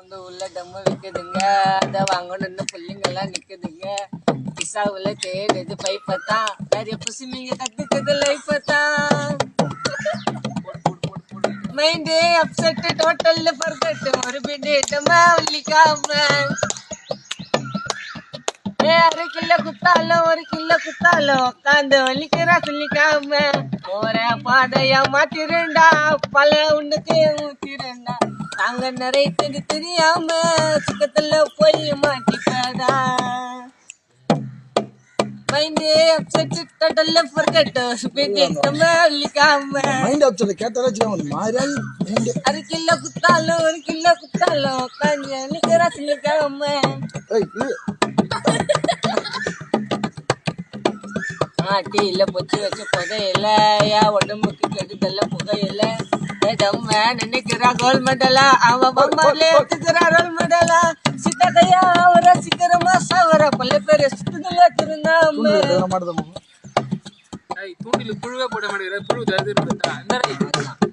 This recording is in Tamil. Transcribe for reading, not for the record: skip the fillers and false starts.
வந்து உள்ள டம்மு விற்குதுங்க, அதை வாங்கணும்னு பிள்ளைங்கெல்லாம் நிக்குதுங்க. பிசாவுல தேடுது பைப்பத்தான், நிறைய புசுமிங்க கத்துக்குது லைஃபத்தான். மைண்டே அப்செட் டோட்டல் பர்ஃபெக்ட், ஒரு பிடிட்டமா வலிக்காம. அரை கிலோ குத்தாலும் ஒரு கிலோ குத்தாலும் உட்காந்து வலிக்கிறா சொல்லிக்காம. போற பாதையா மாத்திரண்டா, பல உன்னுக்கு ஊத்திரண்டா. நாங்க நிறைய தெரியாம சுக்கத்துல போய் மாட்டிக்காதா. மைண்டே அப்செட் டோட்டல் பர்ஃபெக்ட், பிடிட்டமா வலிக்காம. மைண்ட் அப்செட் கேட்டாலே ஒரு மாதிரியா. அரை கிலோ குத்தாலும் ஒரு கிலோ குத்தாலும் உட்காந்து வலிக்கிறா சொல்லிக்காம. டீல பொச்சு வச்ச புகையில என் உடம்புக்கு கெடுதல்ல புகையில. நினைக்கிறா கோல் மெடலா, அவன் பம்பாலே எடுத்துக்கிறா ரோல் மெடலா. சித்தகையா அவர சீக்கிரமா சாவர பல பேர் சுத்துதுல திருந்தாம. தூண்டில புழுவே போட மாட்டேங்கிற, புழு தருது.